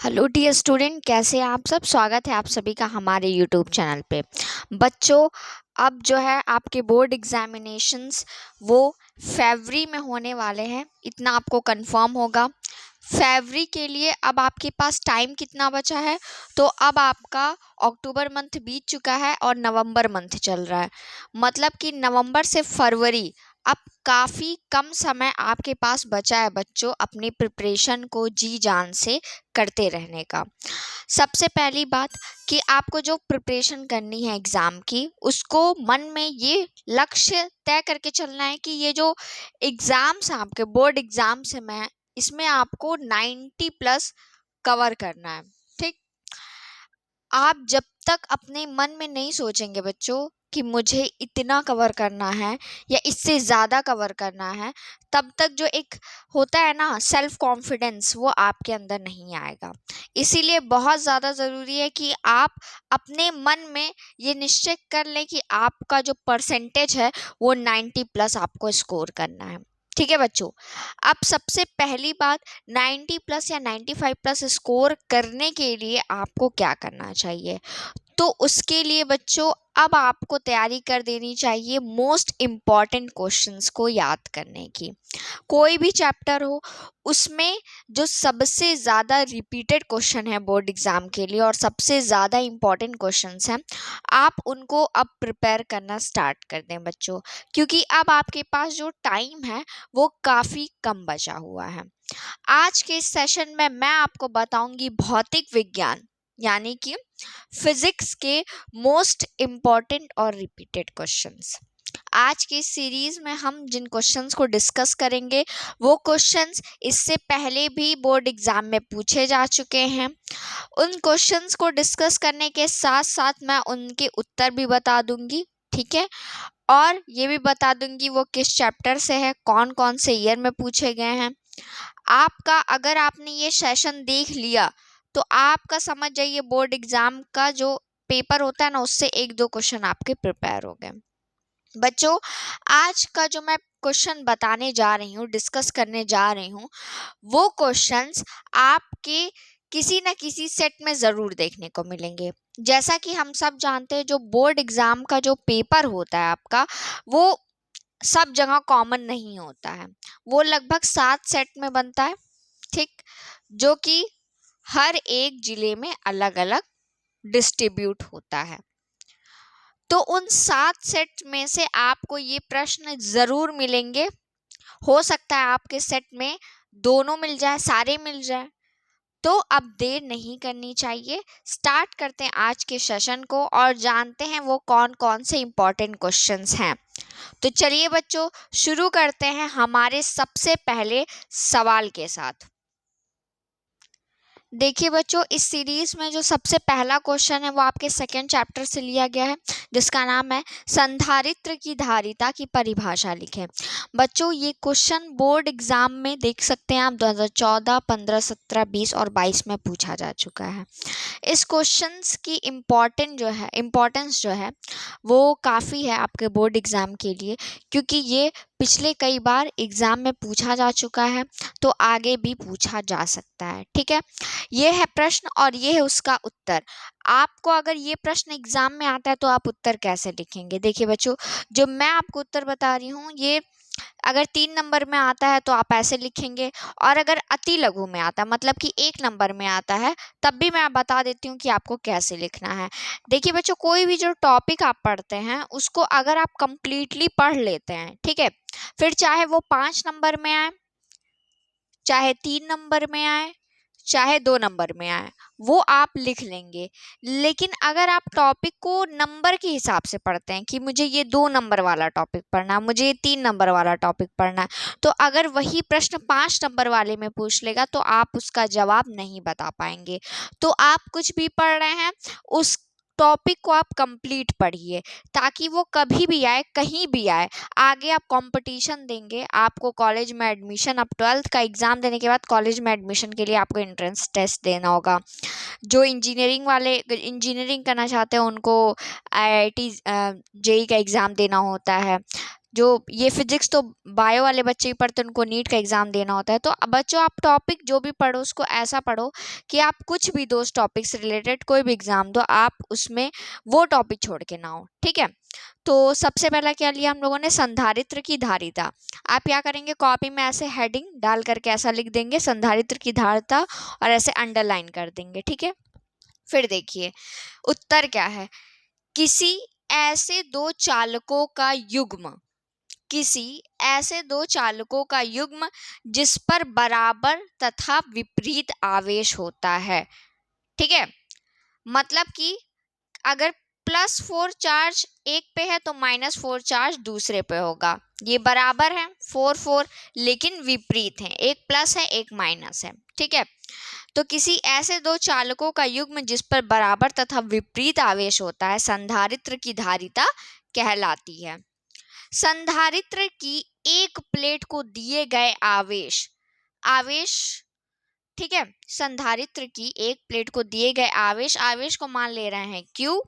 Hello dear student, कैसे हैं आप सब। स्वागत है आप सभी का हमारे यूट्यूब चैनल पे। बच्चों, अब जो है आपके बोर्ड एग्जामिनेशंस वो फरवरी में होने वाले हैं, इतना आपको कंफर्म होगा। फरवरी के लिए अब आपके पास टाइम कितना बचा है? तो अब आपका अक्टूबर मंथ बीत चुका है और नवंबर मंथ चल रहा है। मतलब कि नवंबर से फरवरी अब काफ़ी कम समय आपके पास बचा है बच्चों, अपनी प्रिपरेशन को जी जान से करते रहने का। सबसे पहली बात कि आपको जो प्रिपरेशन करनी है एग्ज़ाम की, उसको मन में ये लक्ष्य तय करके चलना है कि ये जो एग्ज़ाम्स हैं आपके बोर्ड एग्ज़ाम्स हैं, मैं इसमें आपको 90 प्लस कवर करना है। ठीक। आप जब तक अपने मन में नहीं सोचेंगे बच्चों कि मुझे इतना कवर करना है या इससे ज़्यादा कवर करना है, तब तक जो एक होता है ना सेल्फ कॉन्फिडेंस, वो आपके अंदर नहीं आएगा। इसीलिए बहुत ज़्यादा ज़रूरी है कि आप अपने मन में ये निश्चय कर लें कि आपका जो परसेंटेज है वो 90 प्लस आपको स्कोर करना है। ठीक है बच्चों। अब सबसे पहली बात, 90 प्लस या 95 प्लस स्कोर करने के लिए आपको क्या करना चाहिए? तो उसके लिए बच्चों अब आपको तैयारी कर देनी चाहिए मोस्ट इम्पॉर्टेंट क्वेश्चंस को याद करने की। कोई भी चैप्टर हो, उसमें जो सबसे ज़्यादा रिपीटेड क्वेश्चन है बोर्ड एग्ज़ाम के लिए और सबसे ज़्यादा इम्पॉर्टेंट क्वेश्चंस हैं, आप उनको अब प्रिपेयर करना स्टार्ट कर दें बच्चों, क्योंकि अब आपके पास जो टाइम है वो काफ़ी कम बचा हुआ है। आज के इस सेशन में मैं आपको बताऊंगी भौतिक विज्ञान यानी कि फिजिक्स के मोस्ट इम्पॉर्टेंट और रिपीटेड क्वेश्चंस। आज की सीरीज में हम जिन क्वेश्चंस को डिस्कस करेंगे वो क्वेश्चंस इससे पहले भी बोर्ड एग्जाम में पूछे जा चुके हैं। उन क्वेश्चंस को डिस्कस करने के साथ साथ मैं उनके उत्तर भी बता दूंगी। ठीक है। और ये भी बता दूंगी वो किस चैप्टर से है, कौन कौन से ईयर में पूछे गए हैं। आपका अगर आपने ये सेशन देख लिया तो आपका समझ जाइए बोर्ड एग्जाम का जो पेपर होता है ना, उससे एक दो क्वेश्चन आपके प्रिपेयर हो गए। बच्चों, आज का जो मैं क्वेश्चन बताने जा रही हूँ, डिस्कस करने जा रही हूँ, वो क्वेश्चंस आपके किसी न किसी सेट में ज़रूर देखने को मिलेंगे। जैसा कि हम सब जानते हैं, जो बोर्ड एग्ज़ाम का जो पेपर होता है आपका, वो सब जगह कॉमन नहीं होता है। वो लगभग 7 सेट में बनता है। ठीक। जो कि हर एक ज़िले में अलग अलग डिस्ट्रीब्यूट होता है। तो उन 7 सेट में से आपको ये प्रश्न ज़रूर मिलेंगे। हो सकता है आपके सेट में दोनों मिल जाए, सारे मिल जाए। तो अब देर नहीं करनी चाहिए, स्टार्ट करते हैं आज के सेशन को और जानते हैं वो कौन कौन से इम्पोर्टेंट क्वेश्चंस हैं। तो चलिए बच्चों, शुरू करते हैं हमारे सबसे पहले सवाल के साथ। देखिए बच्चों, इस सीरीज में जो सबसे पहला क्वेश्चन है वो आपके सेकेंड चैप्टर से लिया गया है, जिसका नाम है संधारित्र की धारिता की परिभाषा लिखें। बच्चों, ये क्वेश्चन बोर्ड एग्जाम में देख सकते हैं आप 2014, 15, 17, 20 और 22 में पूछा जा चुका है। इस क्वेश्चंस की इम्पोर्टेंस जो है वो काफ़ी है आपके बोर्ड एग्ज़ाम के लिए, क्योंकि ये पिछले कई बार एग्ज़ाम में पूछा जा चुका है, तो आगे भी पूछा जा सकता है। ठीक है। ये है प्रश्न और ये है उसका उत्तर। आपको अगर ये प्रश्न एग्ज़ाम में आता है तो आप उत्तर कैसे लिखेंगे? देखिए बच्चों, जो मैं आपको उत्तर बता रही हूँ, ये अगर 3 नंबर में आता है तो आप ऐसे लिखेंगे, और अगर अति लघु में आता है मतलब कि 1 नंबर में आता है, तब भी मैं बता देती हूँ कि आपको कैसे लिखना है। देखिए बच्चों, कोई भी जो टॉपिक आप पढ़ते हैं उसको अगर आप कंप्लीटली पढ़ लेते हैं, ठीक है, फिर चाहे वो 5 नंबर में आए, चाहे 3 नंबर में आए, चाहे 2 नंबर में आए, वो आप लिख लेंगे। लेकिन अगर आप टॉपिक को नंबर के हिसाब से पढ़ते हैं कि मुझे ये 2 नंबर वाला टॉपिक पढ़ना है, मुझे ये 3 नंबर वाला टॉपिक पढ़ना है, तो अगर वही प्रश्न 5 नंबर वाले में पूछ लेगा तो आप उसका जवाब नहीं बता पाएंगे। तो आप कुछ भी पढ़ रहे हैं, उस टॉपिक को आप कंप्लीट पढ़िए, ताकि वो कभी भी आए, कहीं भी आए, आगे आप कंपटीशन देंगे, आपको कॉलेज में एडमिशन, अब 12th का एग्ज़ाम देने के बाद कॉलेज में एडमिशन के लिए आपको एंट्रेंस टेस्ट देना होगा। जो इंजीनियरिंग करना चाहते हैं उनको IIT जेई का एग्ज़ाम देना होता है। जो ये फिजिक्स तो बायो वाले बच्चे ही पढ़ते हैं, उनको नीट का एग्जाम देना होता है। तो बच्चों आप टॉपिक जो भी पढ़ो उसको ऐसा पढ़ो कि आप कुछ भी दो टॉपिक से रिलेटेड कोई भी एग्जाम दो, आप उसमें वो टॉपिक छोड़ के ना हो, ठीक है। तो सबसे पहला क्या लिया हम लोगों ने, संधारित्र की धारिता। आप क्या करेंगे, कॉपी में ऐसे हेडिंग डाल करके ऐसा लिख देंगे संधारित्र की धारिता, और ऐसे अंडरलाइन कर देंगे, ठीक है। फिर देखिए उत्तर क्या है, किसी ऐसे दो चालकों का युग्म, किसी ऐसे दो चालकों का युग्म जिस पर बराबर तथा विपरीत आवेश होता है, ठीक है। मतलब कि अगर +4 चार्ज एक पे है तो -4 चार्ज दूसरे पे होगा। ये बराबर है 4 4, लेकिन विपरीत है, एक प्लस है एक माइनस है, ठीक है। तो किसी ऐसे दो चालकों का युग्म जिस पर बराबर तथा विपरीत आवेश होता है संधारित्र की धारिता कहलाती है। संधारित्र की एक प्लेट को दिए गए आवेश, ठीक है, संधारित्र की एक प्लेट को दिए गए आवेश को मान ले रहे हैं Q,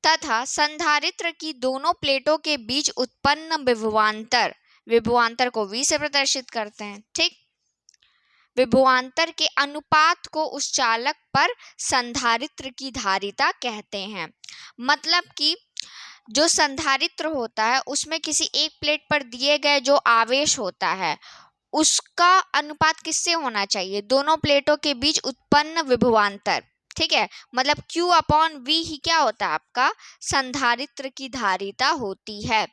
तथा संधारित्र की दोनों प्लेटों के बीच उत्पन्न विभवांतर को V से प्रदर्शित करते हैं, ठीक। विभवांतर के अनुपात को उस चालक पर संधारित्र की धारिता कहते हैं। मतलब कि जो संधारित्र होता है उसमें किसी एक प्लेट पर दिए गए जो आवेश होता है उसका अनुपात किससे होना चाहिए, दोनों प्लेटों के बीच उत्पन्न विभवांतर, ठीक है। मतलब Q/V ही क्या होता है, आपका संधारित्र की धारिता होती है।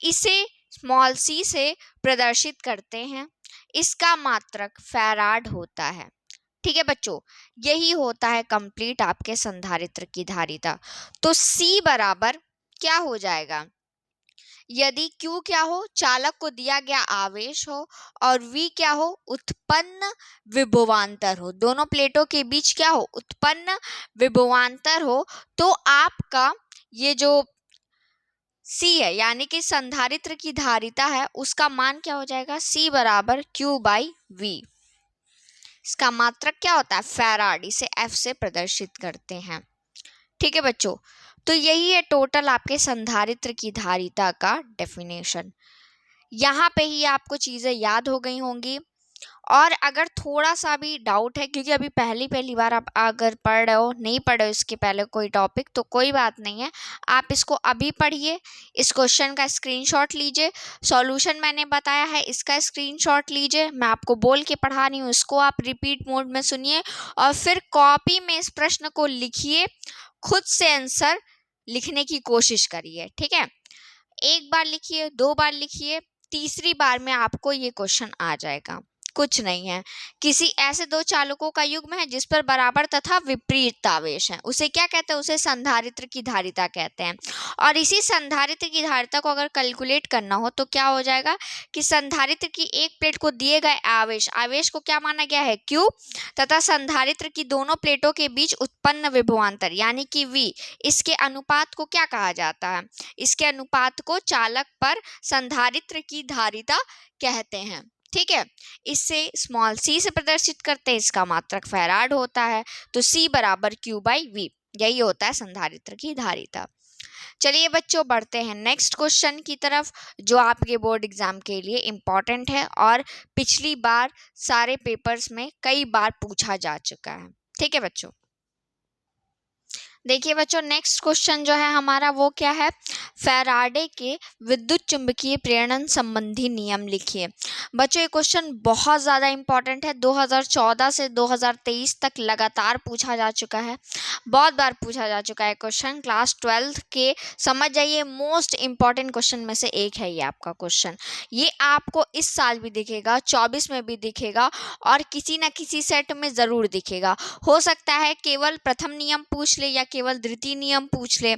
इसे c से प्रदर्शित करते हैं। इसका मात्रक फैराड होता है, ठीक है बच्चों। यही होता है कंप्लीट आपके संधारित्र की धारिता। तो C बराबर क्या हो जाएगा, यदि Q क्या हो, चालक को दिया गया आवेश हो, और V क्या हो, उत्पन्न विभवांतर हो, दोनों प्लेटों के बीच क्या हो, उत्पन्न विभवांतर हो, तो आपका ये जो C है यानी कि संधारित्र की धारिता है उसका मान क्या हो जाएगा, C बराबर Q/V। इसका मात्रक क्या होता है, फैराड, इसे F से प्रदर्शित करते हैं, ठीक है बच्चों। तो यही है टोटल आपके संधारित्र की धारिता का डेफिनेशन। यहाँ पे ही आपको चीज़ें याद हो गई होंगी। और अगर थोड़ा सा भी डाउट है, क्योंकि अभी पहली बार आप अगर पढ़ रहे हो, नहीं पढ़े हो इसके पहले कोई टॉपिक, तो कोई बात नहीं है, आप इसको अभी पढ़िए, इस क्वेश्चन का स्क्रीनशॉट लीजिए, सॉल्यूशन मैंने बताया है इसका स्क्रीनशॉट लीजिए, मैं आपको बोल के पढ़ा रही हूँ, इसको आप रिपीट मोड में सुनिए, और फिर कॉपी में इस प्रश्न को लिखिए, खुद से आंसर लिखने की कोशिश करिए, ठीक है। एक बार लिखिए, 2 बार लिखिए, तीसरी बार में आपको ये क्वेश्चन आ जाएगा। कुछ नहीं है, किसी ऐसे दो चालकों का युग्म है जिस पर बराबर तथा विपरीत आवेश है, उसे क्या कहते हैं, उसे संधारित्र की धारिता कहते हैं। और इसी संधारित्र की धारिता को अगर कैलकुलेट करना हो तो क्या हो जाएगा कि संधारित्र की एक प्लेट को दिए गए आवेश को क्या माना गया है, Q, तथा संधारित्र की दोनों प्लेटों के बीच उत्पन्न विभवांतर यानी कि V, इसके अनुपात को क्या कहा जाता है, इसके अनुपात को चालक पर संधारित्र की धारिता कहते हैं, ठीक है। इससे c से प्रदर्शित करते हैं, इसका मात्रक फैराड होता है। तो C बराबर Q/V, यही होता है संधारित्र की धारिता। चलिए बच्चों बढ़ते हैं नेक्स्ट क्वेश्चन की तरफ, जो आपके बोर्ड एग्जाम के लिए इम्पॉर्टेंट है और पिछली बार सारे पेपर्स में कई बार पूछा जा चुका है, ठीक है बच्चों। देखिए बच्चों नेक्स्ट क्वेश्चन जो है हमारा वो क्या है, फैराडे के विद्युत चुंबकीय प्रेरण संबंधी नियम लिखिए। बच्चों ये क्वेश्चन बहुत ज़्यादा इंपॉर्टेंट है, 2014 से 2023 तक लगातार पूछा जा चुका है, बहुत बार पूछा जा चुका है क्वेश्चन। क्लास 12 के समझ जाइए मोस्ट इम्पॉर्टेंट क्वेश्चन में से एक है ये आपका क्वेश्चन। ये आपको इस साल भी दिखेगा, 24 में भी दिखेगा, और किसी न किसी सेट में ज़रूर दिखेगा। हो सकता है केवल प्रथम नियम पूछ ले, या केवल द्वितीय नियम पूछ ले,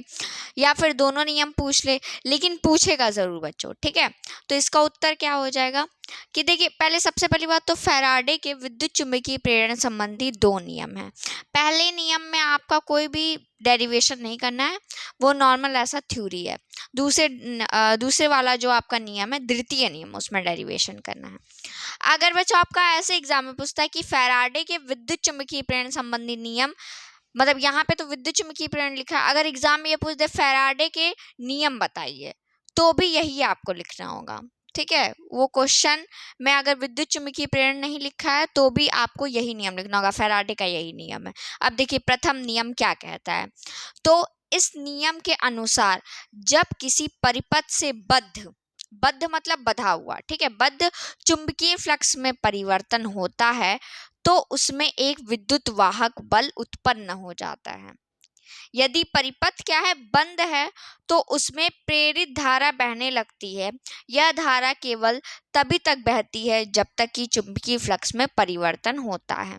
या फिर दोनों नियम पूछ ले, लेकिन पूछेगा ज़रूर बच्चों, ठीक है। तो इसका उत्तर क्या हो जाएगा कि देखिए पहले सबसे पहली बात तो फैराडे के विद्युत चुंबकीय प्रेरण संबंधी 2 नियम हैं। पहले नियम में आपका कोई भी डेरिवेशन नहीं करना है, वो नॉर्मल ऐसा थ्योरी है। दूसरे वाला जो आपका नियम है द्वितीय नियम, उसमें डेरिवेशन करना है। अगर बच्चों आपका ऐसे एग्जाम में पूछता है कि फैराडे के विद्युत चुंबकीय प्रेरण संबंधी नियम, मतलब यहाँ पे तो विद्युत चुंबकीय प्रेरण लिखा है, अगर एग्जाम में ये पूछ दे फैराडे के नियम बताइए, तो भी यही आपको लिखना होगा। ठीक है, वो क्वेश्चन में अगर विद्युत चुम्बकीय प्रेरण नहीं लिखा है तो भी आपको यही नियम लिखना होगा, फैराडे का यही नियम है। अब देखिए प्रथम नियम क्या कहता है। तो इस नियम के अनुसार जब किसी परिपथ से बद्ध मतलब बधा हुआ, ठीक है, बद्ध चुंबकीय फ्लक्स में परिवर्तन होता है तो उसमें एक विद्युत वाहक बल उत्पन्न हो जाता है। यदि परिपथ क्या है, बंद है, तो उसमें प्रेरित धारा बहने लगती है। यह धारा केवल तभी तक बहती है जब तक कि चुंबकीय फ्लक्स में परिवर्तन होता है।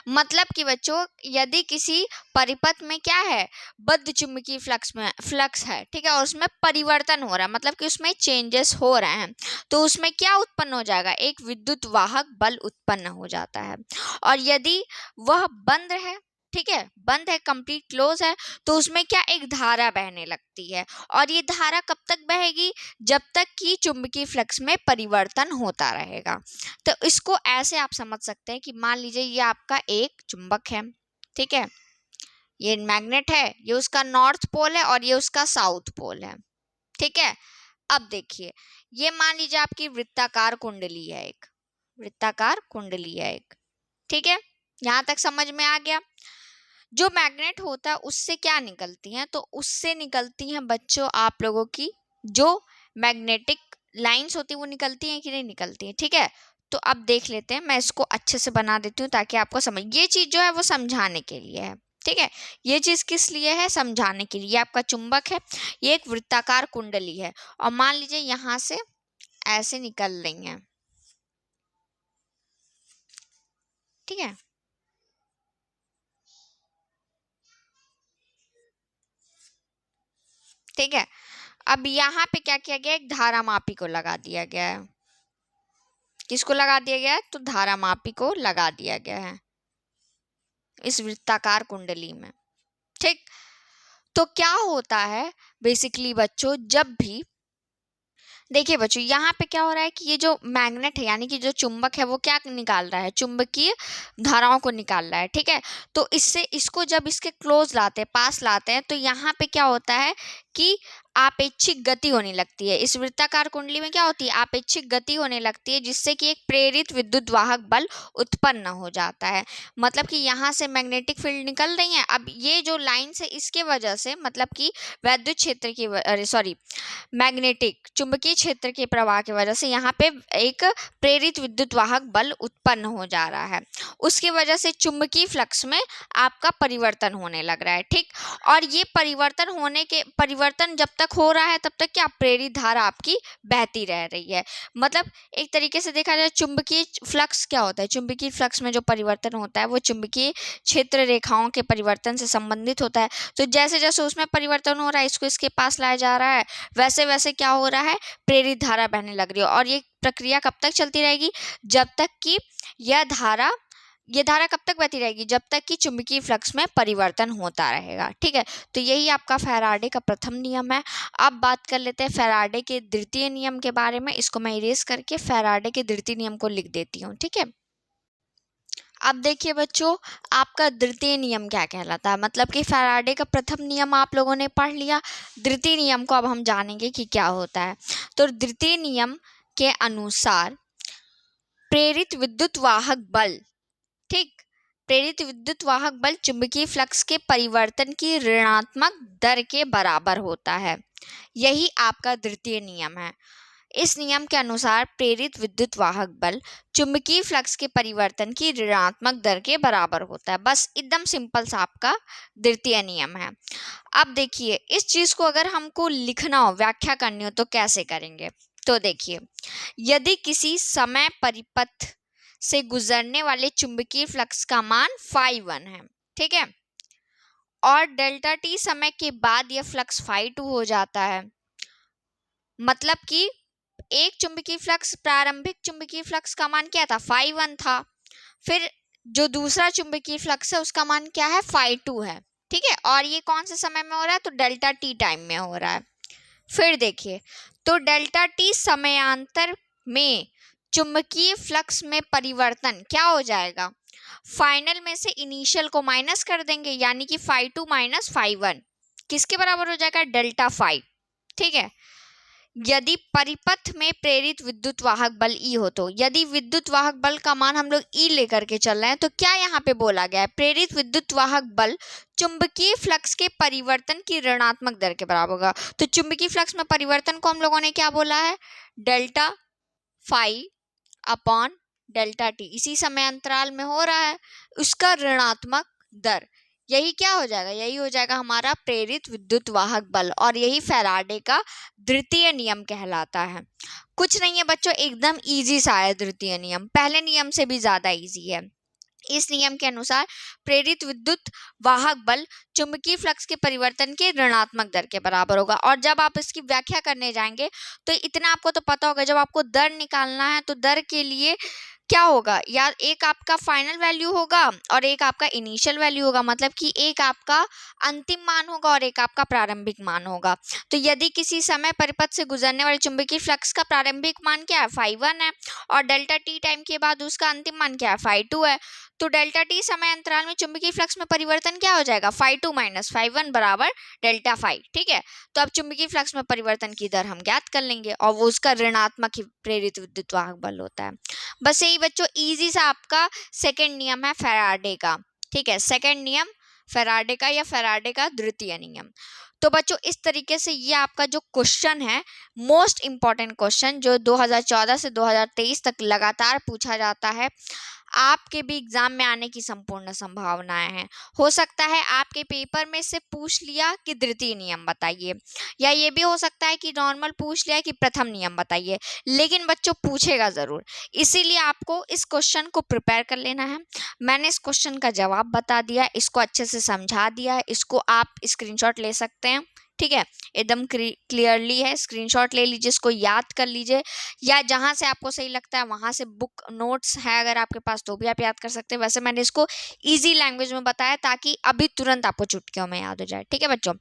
मतलब कि बच्चों यदि किसी परिपथ में क्या है, बद्ध चुंबकीय फ्लक्स है, ठीक है, और उसमें परिवर्तन हो रहा है, मतलब कि उसमें चेंजेस हो रहे हैं, तो उसमें क्या उत्पन्न हो जाएगा, एक विद्युत वाहक बल उत्पन्न हो जाता है। और यदि वह बंद है, ठीक है, बंद है, कंप्लीट क्लोज है, तो उसमें क्या एक धारा बहने लगती है। और ये धारा कब तक बहेगी, जब तक कि चुंबकीय फ्लक्स में परिवर्तन होता रहेगा। तो इसको ऐसे आप समझ सकते हैं कि मान लीजिए ये आपका एक चुंबक है, ठीक है, ये मैग्नेट है, ये उसका नॉर्थ पोल है और ये उसका साउथ पोल है, ठीक है। अब देखिए ये मान लीजिए आपकी वृत्ताकार कुंडली है, एक वृत्ताकार कुंडली है एक, ठीक है, यहां तक समझ में आ गया। जो मैग्नेट होता है उससे क्या निकलती हैं, तो उससे निकलती हैं बच्चों आप लोगों की जो मैग्नेटिक लाइंस होती है वो निकलती हैं कि नहीं निकलती हैं, ठीक है। तो अब देख लेते हैं, मैं इसको अच्छे से बना देती हूँ ताकि आपको समझ, ये चीज़ जो है वो समझाने के लिए है, ठीक है, ये चीज़ किस लिए है, समझाने के लिए। ये आपका चुंबक है, ये एक वृत्ताकार कुंडली है और मान लीजिए यहाँ से ऐसे निकल रही हैं, ठीक है, ठीक है। अब यहाँ पे क्या किया गया, एक धारा मापी को लगा दिया गया है। किसको लगा दिया गया है, तो धारा मापी को लगा दिया गया है इस वृत्ताकार कुंडली में, ठीक। तो क्या होता है बेसिकली बच्चों, जब भी देखिए बच्चों यहाँ पे क्या हो रहा है कि ये जो मैग्नेट है यानी कि जो चुंबक है वो क्या निकाल रहा है, चुंबकीय धाराओं को निकाल रहा है, ठीक है। तो इससे इसको जब इसके क्लोज लाते हैं, पास लाते हैं, तो यहाँ पे क्या होता है कि आपेक्षिक गति होने लगती है। इस वृत्ताकार कुंडली में क्या होती है, आपेक्षिक गति होने लगती है, जिससे कि एक प्रेरित विद्युत वाहक बल उत्पन्न हो जाता है। मतलब कि यहाँ से मैग्नेटिक फील्ड निकल रही है, अब ये जो लाइन्स है इसके वजह से, मतलब कि वैद्युत क्षेत्र की सॉरी मैग्नेटिक चुंबकीय क्षेत्र के प्रवाह की वजह से यहाँ पे एक प्रेरित विद्युत वाहक बल उत्पन्न हो जा रहा है। उसकी वजह से चुंबकीय फ्लक्स में आपका परिवर्तन होने लग रहा है, ठीक। और ये परिवर्तन जब तक हो रहा है तब तक क्या प्रेरित धारा आपकी बहती रह रही है। मतलब एक तरीके से देखा जाए चुंबकीय फ्लक्स क्या होता है, चुंबकीय फ्लक्स में जो परिवर्तन होता है वो चुंबकीय क्षेत्र रेखाओं के परिवर्तन से संबंधित होता है। तो जैसे जैसे उसमें परिवर्तन हो रहा है, इसको इसके पास लाया जा रहा है, वैसे वैसे क्या हो रहा है, प्रेरित धारा बहने लग रही है। और ये प्रक्रिया कब तक चलती रहेगी, जब तक कि ये धारा कब तक बहती रहेगी, जब तक कि चुंबकीय फ्लक्स में परिवर्तन होता रहेगा, ठीक है। तो यही आपका फैराडे का प्रथम नियम है। अब बात कर लेते हैं फैराडे के द्वितीय नियम के बारे में। इसको मैं इरेज करके फैराडे के द्वितीय नियम को लिख देती हूँ, ठीक है। अब देखिए बच्चों आपका द्वितीय नियम क्या कहलाता है, मतलब कि फैराडे का प्रथम नियम आप लोगों ने पढ़ लिया, द्वितीय नियम को अब हम जानेंगे कि क्या होता है। तो द्वितीय नियम के अनुसार प्रेरित विद्युत वाहक बल, ठीक, प्रेरित विद्युत वाहक बल चुंबकीय फ्लक्स के परिवर्तन की ऋणात्मक दर के बराबर होता है। यही आपका द्वितीय नियम है। इस नियम के अनुसार प्रेरित विद्युत वाहक बल चुंबकीय फ्लक्स के परिवर्तन की ऋणात्मक दर के बराबर होता है। बस एकदम सिंपल सा आपका द्वितीय नियम है। अब देखिए इस चीज को अगर हमको लिखना हो, व्याख्या करनी हो, तो कैसे करेंगे। तो देखिए यदि किसी समय परिपथ से गुजरने वाले चुंबकीय फ्लक्स का मान φ1 है, ठीक है, और डेल्टा टी समय के बाद यह फ्लक्स φ2 हो जाता है। मतलब कि एक चुंबकीय फ्लक्स, प्रारंभिक चुंबकीय फ्लक्स का मान क्या था, φ1 था, फिर जो दूसरा चुंबकीय फ्लक्स है उसका मान क्या है, φ2 है, ठीक है। और ये कौन से समय में हो रहा है, तो डेल्टा टी टाइम में हो रहा है। फिर देखिए तो डेल्टा टी समयांतर में चुंबकीय फ्लक्स में परिवर्तन क्या हो जाएगा, फाइनल में से इनिशियल को माइनस कर देंगे, यानी कि φ2 माइनस φ1 किसके बराबर हो जाएगा, डेल्टा φ, ठीक है। यदि परिपथ में प्रेरित विद्युत वाहक बल E हो तो यदि विद्युत वाहक बल का मान हम लोग E लेकर के चल रहे हैं तो क्या यहाँ पे बोला गया है, प्रेरित विद्युत वाहक बल चुंबकीय फ्लक्स के परिवर्तन की ऋणात्मक दर के बराबर होगा। तो चुंबकीय फ्लक्स में परिवर्तन को हम लोगों ने क्या बोला है, delta phi upon delta t, इसी समय अंतराल में हो रहा है, उसका ऋणात्मक दर, यही क्या हो जाएगा, यही हो जाएगा हमारा प्रेरित विद्युत वाहक बल, और यही फैराडे का द्वितीय नियम कहलाता है। कुछ नहीं है बच्चों, एकदम इजी सा है द्वितीय नियम, पहले नियम से भी ज्यादा इजी है। इस नियम के अनुसार प्रेरित विद्युत वाहक बल चुंबकीय फ्लक्स के परिवर्तन के ऋणात्मक दर के बराबर होगा। और जब आप इसकी व्याख्या करने जाएंगे तो इतना आपको तो पता होगा, जब आपको दर निकालना है तो दर के लिए क्या होगा, या एक आपका फाइनल वैल्यू होगा और एक आपका इनिशियल वैल्यू होगा, मतलब कि एक आपका अंतिम मान होगा और एक आपका प्रारंभिक मान होगा। तो यदि किसी समय परिपथ से गुजरने वाले चुंबकीय फ्लक्स का प्रारंभिक मान क्या है, φ1 है, और डेल्टा टी टाइम के बाद उसका अंतिम मान क्या है, φ2 है, तो डेल्टा टी समय अंतराल में चुंबकीय फ्लक्स में परिवर्तन क्या हो जाएगा, φ2 माइनस φ1 बराबर डेल्टा फाई। ठीक है, तो अब चुंबकीय फ्लक्स में परिवर्तन की दर हम ज्ञात कर लेंगे और वो उसका ऋणात्मक ही प्रेरित विद्युत वाहक बल होता है। बस यही बच्चों, इजी सा आपका सेकंड नियम है फैराडे का। ठीक है, सेकंड नियम फैराडे का या फैराडे का द्वितीय नियम। तो बच्चों इस तरीके से ये आपका जो क्वेश्चन है, मोस्ट इंपॉर्टेंट क्वेश्चन जो 2014 से 2023 तक लगातार पूछा जाता है, आपके भी एग्जाम में आने की संपूर्ण संभावनाएं हैं। हो सकता है आपके पेपर में से पूछ लिया कि द्वितीय नियम बताइए, या ये भी हो सकता है कि नॉर्मल पूछ लिया कि प्रथम नियम बताइए, लेकिन बच्चों पूछेगा जरूर, इसीलिए आपको इस क्वेश्चन को प्रिपेयर कर लेना है। मैंने इस क्वेश्चन का जवाब बता दिया, इसको अच्छे से समझा दिया, इसको आप स्क्रीनशॉट ले सकते हैं। ठीक है, एकदम क्लियरली है, स्क्रीनशॉट ले लीजिए, इसको याद कर लीजिए, या जहाँ से आपको सही लगता है वहाँ से बुक नोट्स है अगर आपके पास तो भी आप याद कर सकते हैं। वैसे मैंने इसको इजी लैंग्वेज में बताया ताकि अभी तुरंत आपको चुटकियों में याद हो जाए। ठीक है बच्चों,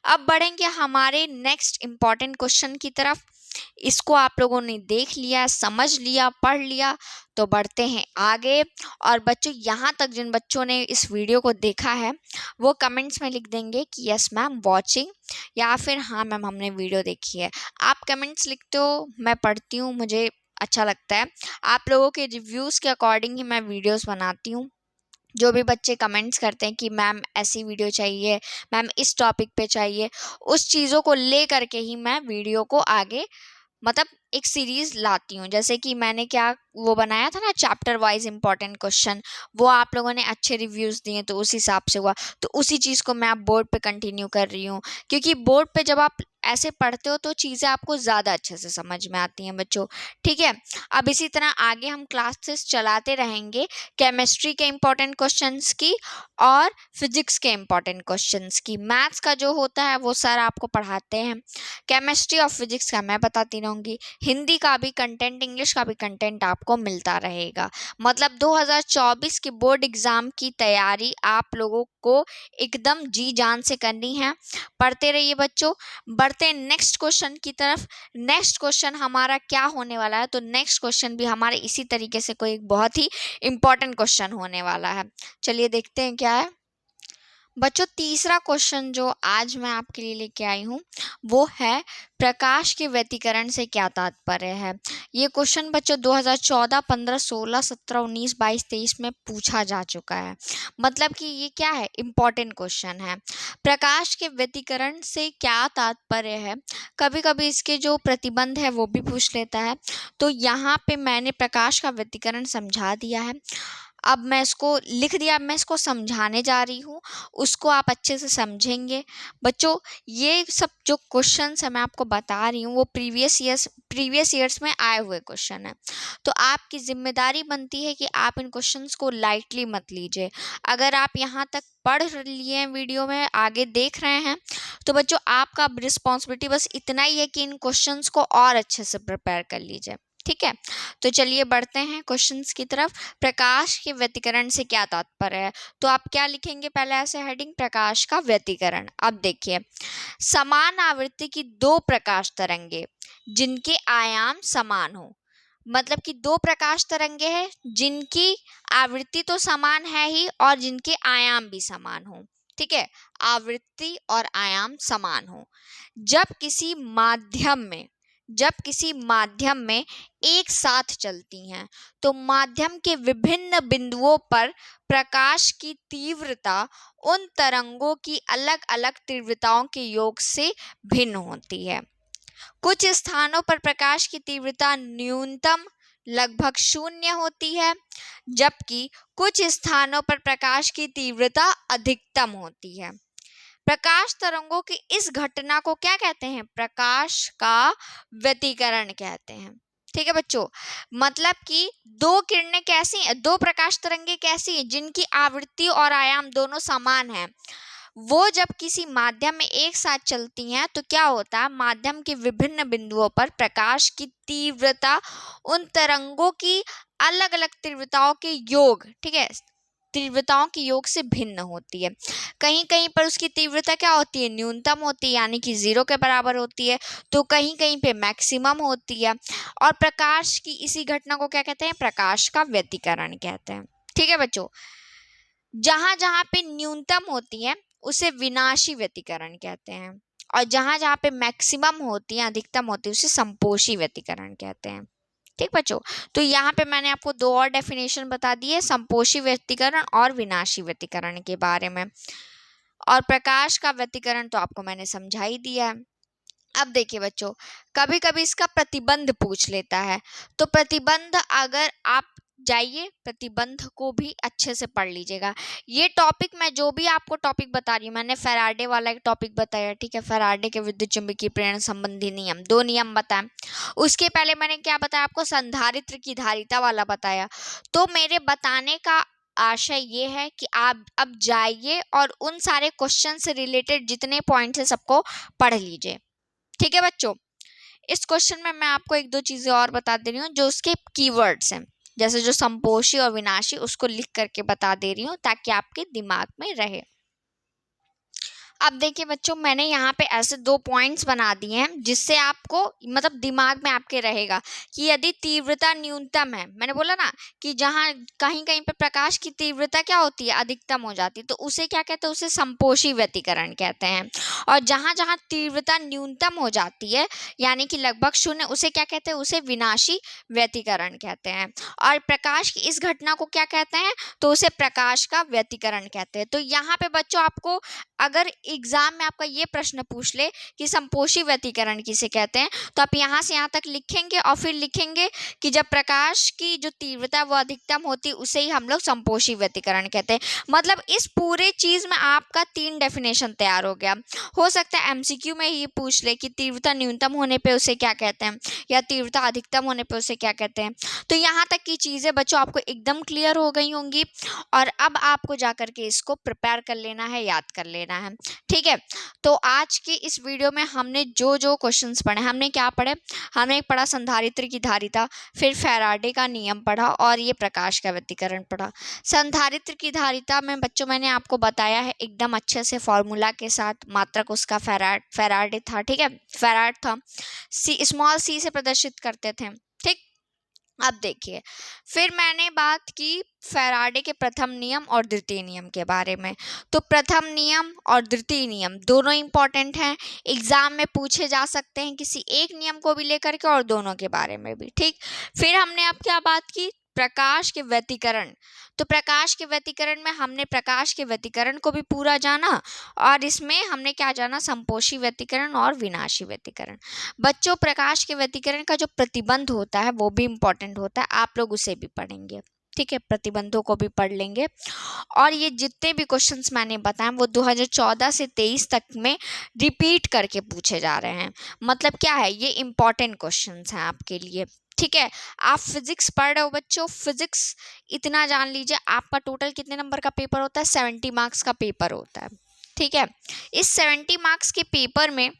अब बढ़ेंगे हमारे नेक्स्ट इंपॉर्टेंट क्वेश्चन की तरफ। इसको आप लोगों ने देख लिया, समझ लिया, पढ़ लिया, तो बढ़ते हैं आगे। और बच्चों यहाँ तक जिन बच्चों ने इस वीडियो को देखा है वो कमेंट्स में लिख देंगे कि यस मैम वॉचिंग, या फिर हाँ मैम हमने वीडियो देखी है। आप कमेंट्स लिखते हो, मैं पढ़ती हूँ, मुझे अच्छा लगता है। आप लोगों के रिव्यूज़ के अकॉर्डिंग ही मैं वीडियोस बनाती हूँ। जो भी बच्चे कमेंट्स करते हैं कि मैम ऐसी वीडियो चाहिए, मैम इस टॉपिक पे चाहिए, उस चीज़ों को ले करके ही मैं वीडियो को आगे मतलब एक सीरीज लाती हूँ। जैसे कि मैंने क्या वो बनाया था ना, चैप्टर वाइज इंपॉर्टेंट क्वेश्चन, वो आप लोगों ने अच्छे रिव्यूज़ दिए तो उस हिसाब से हुआ, तो उसी चीज़ को मैं आप बोर्ड पे कंटिन्यू कर रही हूँ, क्योंकि बोर्ड पे जब आप ऐसे पढ़ते हो तो चीज़ें आपको ज़्यादा अच्छे से समझ में आती हैं बच्चों। ठीक है, अब इसी तरह आगे हम क्लासेस चलाते रहेंगे केमिस्ट्री के इंपॉर्टेंट क्वेश्चंस की और फिजिक्स के इंपॉर्टेंट क्वेश्चंस की। मैथ्स का जो होता है वो सर आपको पढ़ाते हैं, केमिस्ट्री और फिजिक्स का मैं बताती रहूँगी, हिंदी का भी कंटेंट, इंग्लिश का भी कंटेंट आपको मिलता रहेगा। मतलब 2024 के बोर्ड एग्ज़ाम की तैयारी आप लोगों को एकदम जी जान से करनी है। पढ़ते रहिए बच्चों। बढ़ते हैं नेक्स्ट क्वेश्चन की तरफ। नेक्स्ट क्वेश्चन हमारा क्या होने वाला है, तो नेक्स्ट क्वेश्चन भी हमारे इसी तरीके से कोई बहुत ही इंपॉर्टेंट क्वेश्चन होने वाला है। चलिए देखते हैं क्या है बच्चों। तीसरा क्वेश्चन जो आज मैं आपके लिए लेके आई हूँ वो है प्रकाश के व्यतिकरण से क्या तात्पर्य है। ये क्वेश्चन बच्चों 2014, 15, 16, 17, 19, 22, 23 में पूछा जा चुका है। मतलब कि ये क्या है, इम्पॉर्टेंट क्वेश्चन है। प्रकाश के व्यतिकरण से क्या तात्पर्य है, कभी कभी इसके जो प्रतिबंध है वो भी पूछ लेता है। तो यहाँ पे मैंने प्रकाश का व्यतिकरण समझा दिया है, अब मैं इसको लिख दिया, अब मैं इसको समझाने जा रही हूँ, उसको आप अच्छे से समझेंगे बच्चों। ये सब जो क्वेश्चंस है मैं आपको बता रही हूँ वो प्रीवियस ईयर्स में आए हुए क्वेश्चन है, तो आपकी जिम्मेदारी बनती है कि आप इन क्वेश्चंस को लाइटली मत लीजिए। अगर आप यहाँ तक पढ़ लिए हैं, वीडियो में आगे देख रहे हैं, तो बच्चों आपका रिस्पॉन्सिबिलिटी बस इतना ही है कि इन क्वेश्चंस को और अच्छे से प्रिपेयर कर लीजिए। ठीक है, तो चलिए बढ़ते हैं क्वेश्चंस की तरफ। प्रकाश के व्यतिकरण से क्या तात्पर्य है, तो आप क्या लिखेंगे, पहले ऐसे हेडिंग प्रकाश का व्यतिकरण। अब देखिए, समान आवृत्ति की दो प्रकाश तरंगे जिनके आयाम समान हो, मतलब कि दो प्रकाश तरंगे हैं जिनकी आवृत्ति तो समान है ही और जिनके आयाम भी समान हो। ठीक है, आवृत्ति और आयाम समान हो, जब किसी माध्यम में जब किसी माध्यम में एक साथ चलती हैं तो माध्यम के विभिन्न बिंदुओं पर प्रकाश की तीव्रता उन तरंगों की अलग अलग तीव्रताओं के योग से भिन्न होती है। कुछ स्थानों पर प्रकाश की तीव्रता न्यूनतम लगभग शून्य होती है, जबकि कुछ स्थानों पर प्रकाश की तीव्रता अधिकतम होती है। प्रकाश तरंगों की इस घटना को क्या कहते हैं? प्रकाश का व्यतिकरण कहते हैं। ठीक है बच्चों, मतलब कि दो किरणें कैसी हैं, दो प्रकाश तरंगे कैसी हैं जिनकी आवृत्ति और आयाम दोनों समान हैं, वो जब किसी माध्यम में एक साथ चलती हैं तो क्या होता है, माध्यम के विभिन्न बिंदुओं पर प्रकाश की तीव्रता उन तरंगों की अलग अलग तीव्रताओं के योग, ठीक है, तीव्रताओं के योग से भिन्न होती है। कहीं कहीं पर उसकी तीव्रता क्या होती है, न्यूनतम होती है, यानी कि 0 के बराबर होती है, तो कहीं कहीं पे मैक्सिमम होती है। और प्रकाश की इसी घटना को क्या कहते हैं? प्रकाश का व्यतिकरण कहते हैं। ठीक है बच्चों, जहां जहां पे न्यूनतम होती है उसे विनाशी व्यतिकरण कहते हैं, और जहां जहां पे मैक्सिमम होती है, अधिकतम होती है, उसे संपोषी व्यतिकरण कहते हैं। ठीक बच्चों, तो यहाँ पे मैंने आपको दो और डेफिनेशन बता दी है, संपोषी व्यतिकरण और विनाशी व्यतिकरण के बारे में। और प्रकाश का व्यतिकरण तो आपको मैंने समझा ही दिया है। अब देखिए बच्चों, कभी कभी इसका प्रतिबंध पूछ लेता है, तो प्रतिबंध अगर आप जाइए, प्रतिबंध को भी अच्छे से पढ़ लीजिएगा। ये टॉपिक मैं जो भी आपको टॉपिक बता रही हूँ, मैंने फैराडे वाला एक टॉपिक बताया, ठीक है, फैराडे के विद्युत चुंबकीय प्रेरण संबंधी नियम, दो नियम बताए। उसके पहले मैंने क्या बताया आपको, संधारित्र की धारिता वाला बताया। तो मेरे बताने का आशय ये है कि आप अब जाइए और उन सारे क्वेश्चन से रिलेटेड जितने पॉइंट्स हैं सबको पढ़ लीजिए। ठीक है बच्चों, इस क्वेश्चन में मैं आपको एक दो चीजें और बता दे रही हूँ जो उसके कीवर्ड्स हैं, जैसे जो संपोषी और विनाशी, उसको लिख करके बता दे रही हूँ ताकि आपके दिमाग में रहे। अब देखिए बच्चों, मैंने यहाँ पे ऐसे दो पॉइंट्स बना दिए हैं जिससे आपको मतलब दिमाग में आपके रहेगा कि यदि तीव्रता न्यूनतम है, मैंने बोला ना कि जहाँ कहीं कहीं पे प्रकाश की तीव्रता क्या होती है, अधिकतम हो जाती है, तो उसे क्या कहते हैं, उसे संपोषी व्यतिकरण कहते हैं। और जहाँ जहाँ तीव्रता न्यूनतम हो जाती है यानी कि लगभग शून्य, उसे क्या कहते हैं, उसे विनाशी व्यतिकरण कहते हैं। और प्रकाश की इस घटना को क्या कहते हैं, तो उसे प्रकाश का व्यतिकरण कहते हैं। तो यहाँ पे बच्चों आपको अगर एग्जाम में आपका ये प्रश्न पूछ ले कि संपोषी व्यतिकरण किसे कहते हैं, तो आप यहाँ से यहाँ तक लिखेंगे और फिर लिखेंगे कि जब प्रकाश की जो तीव्रता वो अधिकतम होती है उसे ही हम लोग संपोषी व्यतिकरण कहते हैं। मतलब इस पूरे चीज में आपका 3 डेफिनेशन तैयार हो गया। हो सकता है एमसीक्यू में ही पूछ ले कि तीव्रता न्यूनतम होने पे उसे क्या कहते हैं, या तीव्रता अधिकतम होने पे उसे क्या कहते हैं। तो यहाँ तक की चीजें बच्चों आपको एकदम क्लियर हो गई होंगी, और अब आपको जा करके इसको प्रिपेयर कर लेना है, याद कर लेना है। ठीक है, तो आज की इस वीडियो में हमने जो जो क्वेश्चंस पढ़े, हमने क्या पढ़े, हमने पढ़ा संधारित्र की धारिता, फिर फैराडे का नियम पढ़ा, और ये प्रकाश का व्यतिकरण पढ़ा। संधारित्र की धारिता में बच्चों मैंने आपको बताया है एकदम अच्छे से फॉर्मूला के साथ, मात्रक उसका फैराडे था, ठीक है, फैराड था, स्मॉल सी से प्रदर्शित करते थे। ठीक, अब देखिए, फिर मैंने बात की फैराडे के प्रथम नियम और द्वितीय नियम के बारे में। तो प्रथम नियम और द्वितीय नियम दोनों इंपॉर्टेंट हैं, एग्जाम में पूछे जा सकते हैं किसी एक नियम को भी लेकर के और दोनों के बारे में भी। ठीक, फिर हमने अब क्या बात की, प्रकाश के व्यतिकरण। तो प्रकाश के व्यतिकरण में हमने प्रकाश के व्यतिकरण को भी पूरा जाना, और इसमें हमने क्या जाना, संपोषी व्यतिकरण और विनाशी व्यतिकरण। बच्चों प्रकाश के व्यतिकरण का जो प्रतिबंध होता है वो भी इम्पोर्टेंट होता है, आप लोग उसे भी पढ़ेंगे। ठीक है, प्रतिबंधों को भी पढ़ लेंगे। और ये जितने भी क्वेश्चंस मैंने बताए वो 2014 से 23 तक में रिपीट करके पूछे जा रहे हैं। मतलब क्या है, ये इम्पॉर्टेंट क्वेश्चंस हैं आपके लिए। ठीक है, आप फिजिक्स पढ़ रहे हो बच्चों, फिजिक्स इतना जान लीजिए, आपका टोटल कितने नंबर का पेपर होता है, 70 मार्क्स का पेपर होता है। ठीक है, इस 70 मार्क्स के पेपर में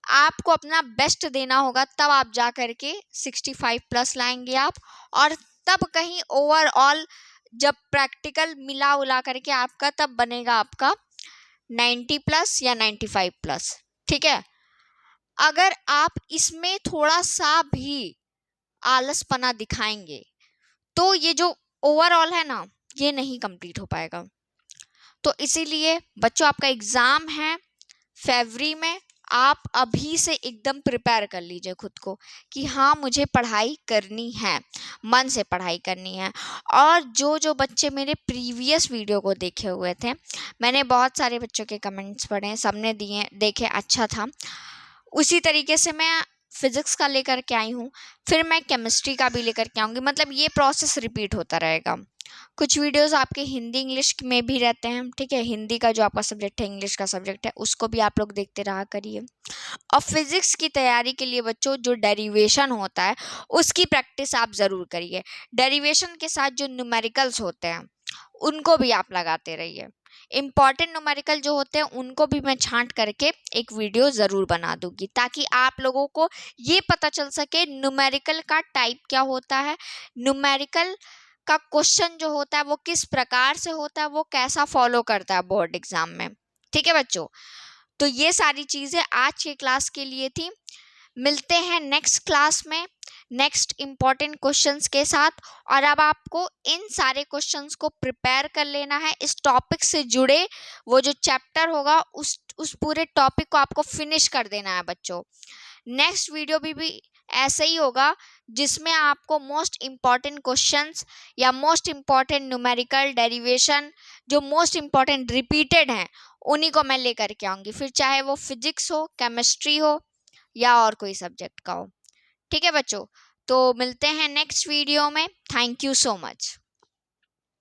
आपको अपना बेस्ट देना होगा, तब आप जा करके 65 प्लस लाएंगे आप, और तब कहीं ओवरऑल जब प्रैक्टिकल मिला उला करके आपका तब बनेगा आपका 90 प्लस या 95 प्लस। ठीक है, अगर आप इसमें थोड़ा सा भी आलसपना दिखाएंगे तो ये जो ओवरऑल है ना, ये नहीं कंप्लीट हो पाएगा। तो इसीलिए बच्चों आपका एग्जाम है फरवरी में, आप अभी से एकदम प्रिपेयर कर लीजिए खुद को कि हाँ मुझे पढ़ाई करनी है, मन से पढ़ाई करनी है। और जो जो बच्चे मेरे प्रीवियस वीडियो को देखे हुए थे, मैंने बहुत सारे बच्चों के कमेंट्स पढ़े, सबने दिए देखे अच्छा था, उसी तरीके से मैं फिज़िक्स का लेकर के आई हूँ, फिर मैं केमिस्ट्री का भी लेकर के आऊँगी। मतलब ये प्रोसेस रिपीट होता रहेगा। कुछ वीडियोस आपके हिंदी इंग्लिश में भी रहते हैं, ठीक है, हिंदी का जो आपका सब्जेक्ट है, इंग्लिश का सब्जेक्ट है, उसको भी आप लोग देखते रहा करिए। और फिज़िक्स की तैयारी के लिए बच्चों जो डेरिवेशन होता है उसकी प्रैक्टिस आप ज़रूर करिए। डेरिवेशन के साथ जो न्यूमेरिकल्स होते हैं उनको भी आप लगाते रहिए। इम्पॉर्टेंट न्यूमेरिकल जो होते हैं उनको भी मैं छांट करके एक वीडियो ज़रूर बना दूंगी, ताकि आप लोगों को ये पता चल सके न्यूमेरिकल का टाइप क्या होता है, न्यूमेरिकल का क्वेश्चन जो होता है वो किस प्रकार से होता है, वो कैसा फॉलो करता है बोर्ड एग्जाम में। ठीक है बच्चों, तो ये सारी चीज़ें आज के क्लास के लिए थी। मिलते हैं नेक्स्ट क्लास में नेक्स्ट इम्पॉर्टेंट क्वेश्चंस के साथ। और अब आपको इन सारे क्वेश्चंस को प्रिपेयर कर लेना है, इस टॉपिक से जुड़े वो जो चैप्टर होगा उस पूरे टॉपिक को आपको फिनिश कर देना है बच्चों। नेक्स्ट वीडियो भी ऐसे ही होगा, जिसमें आपको मोस्ट इम्पॉर्टेंट क्वेश्चंस या मोस्ट इम्पॉर्टेंट न्यूमेरिकल डेरिवेशन जो मोस्ट इम्पॉर्टेंट रिपीटेड हैं उन्हीं को मैं लेकर के आऊँगी, फिर चाहे वो फिजिक्स हो, केमिस्ट्री हो या और कोई सब्जेक्ट का हो। ठीक है बच्चों, तो मिलते हैं नेक्स्ट वीडियो में। Thank you so much.